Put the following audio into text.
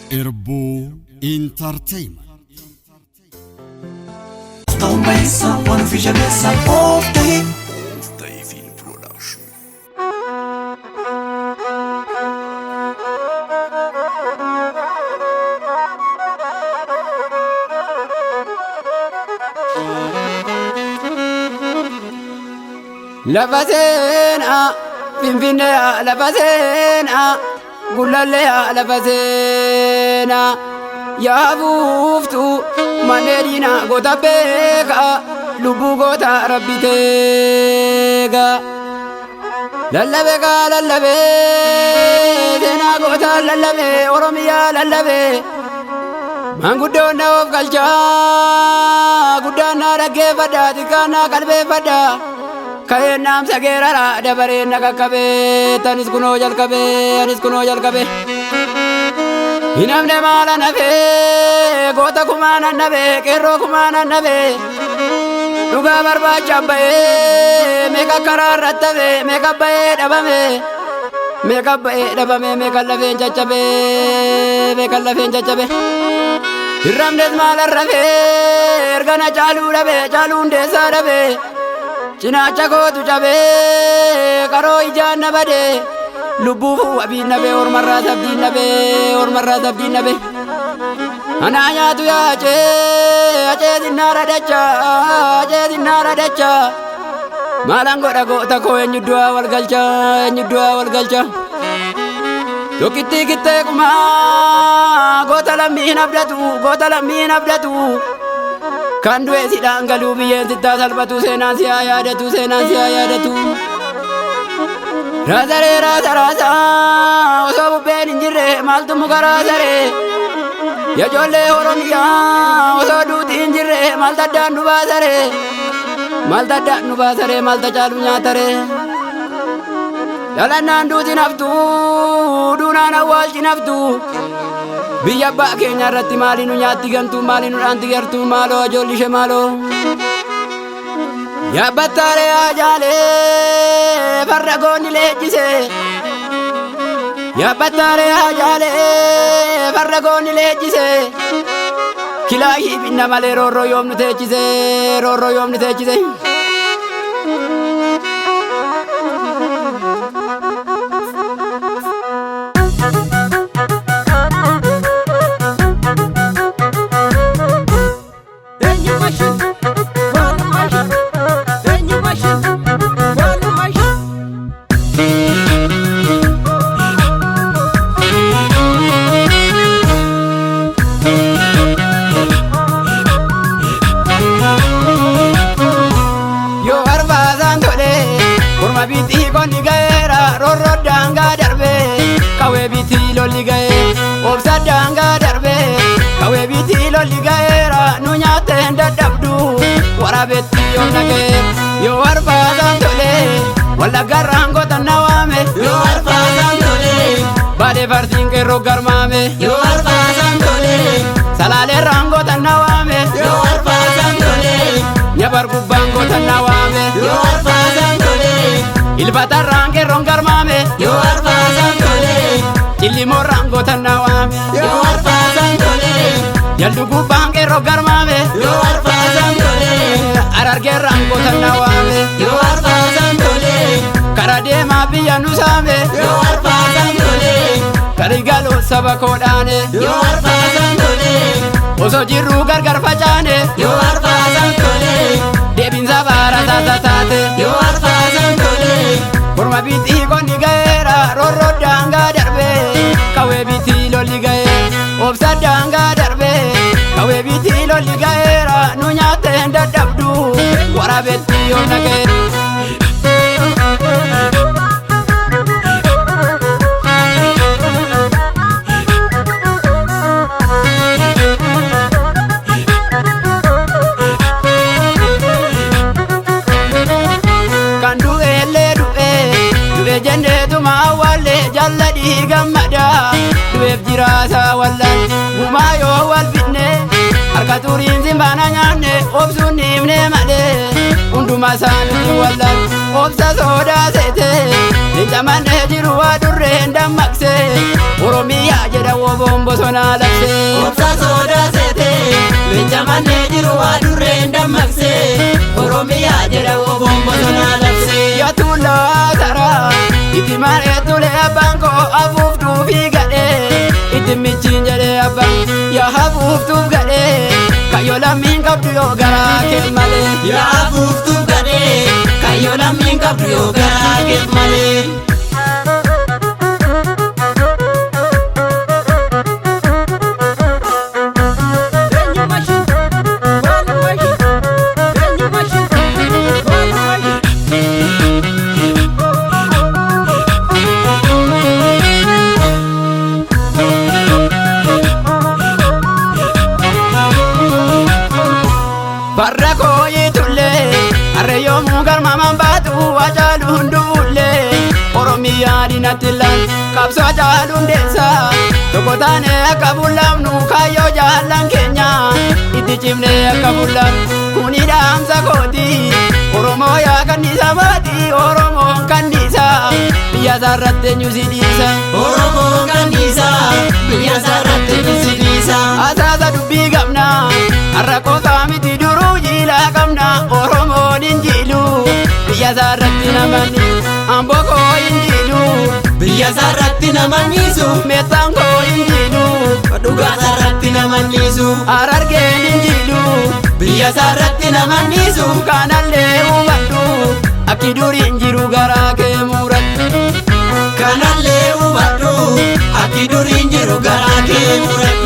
Irbu Entertainment. Don't make someone feel this all day. Film Production. لفتنا فينا لفتنا قول لي لفتنا يا بوفتو منيرنا قطبيكا لبو قطع ربي تيكا للبيكا للبيكنا قطع للبيك ورميا للبيك من قدونا وفقلجا قدانا رقي فدا تكانا قلبي فدا كاين نام سجيرا دبرين نككبه تانيس كنو جالكبه أنيس كنو جالكبه هنام نمالا نبه غوتا كمانا نبه كيرو كمانا نبه نوغا بربا چابه ميكا قرار رتبه ميكا بيه دبامه ميكا بيه دبامه ميكا لفين چچبه ميكا لفين چچبه هرام نز مالا ربه ارغانا چالو ربه چالو اندسا ربه Cinacha kotu jabe karo ijan nabade lubu abi nabe or marra sabdi nabe anaya tu ya ache dinara dacha malango dago tako enyudua wal galcha dokiti kitte kuma gota lamin abdatu kan duwe sidang galu biyen sitta salbatu senan sia yadatu raza osabu ben injire maltu mugara sare ya jolle oromiya osadu injire malta dandu basare malta chalu nyatare dalanan du dinaftu dunana wal dinaftu biya ba kenya ratti malinu nyati gantu malinu anti gertu malo jolishe malo ya batare ajale farragoni lejise ya batare ajale farragoni lejise kilahi binna male rorro yomnu techise Biti koni gaera rorro danga darbe kawe biti lolli gae obsa danga darbe kawe biti lolli gaera nunya tenda dabdu warabeti onage yo arba dantole wala garango tanawame yo arba dantole bale vartin ke rogarmame yo arba dantole salale rango tanawame yo arba dantole nyabar kubango tanawame yo arba dantole ilbata range rongar mame yo arfa santole chilli morango tanawame yo arfa santole yaldugu bange rogar mame yo arfa santole ararge rango tanawame yo arfa santole karade mabiya nusame yo arfa santole karigalo sabakodane yo arfa santole oso jiru gargar fajane yo arfa santole debin zabara tatate yo arfa santole Kurma biti koni gaera rorro danga darbe kawe biti lolli gae obsa danga darbe kawe biti lolli gaera nunya tenda dabdu warabeti onage jende tuma wale jalladi gamada duef jirasa wallan gumayo wal fitne harkaturin zimbana nyane obsun nimne male unduma santi wallan obsa soda sete Jamane jiru adurre ndam makse Oromiya jeda wo bombo bosona labse obsa soda sete leenca manne jiru adurreen dammaqse Oromiyaa jedha obboon bosona labse ya tulla tara iti mare tule abanko afuuftu fi gadhe iti michin jedhe aban ya hafuuftu gadhe kayo lammiin qabdu yoo garaa kee malee yaa hafuuftu gadhe kayo lammiin qabdu yoo garaa kee malee barra kooyi tulle arre yoomuu garmaman baatu ajaalu hunduulle Oromiyaa dinattillaan qabsoo ajaalu hundeessa tokko taane akka bullamnu kaayyoo jaallan keenya itti cimne akka bullamnu kuni dhaamsa kooti Oromoo yaa kanniisa baati Oromoon kanniisa biyya isaarratti eenyu si dhiisa Oromoon kanniisa biyya isaarratti eenyu si dhiisa asaasa dubbii qabna har'a qofaa miti duruu jiilaa qabna Oromoon injiilu biyya isaarratti namanni amboo koo injiilu biyya isaarratti namanniisu meexxaan koo injiilu dhugaa isaarratti namanniisu Harargeen injiilu biyya isaarratti namanniisu kanallee hubadhu akki duriin jiru garaa kee muradhu kanallee hubadhu akki duriin jiru garaa kee muradhu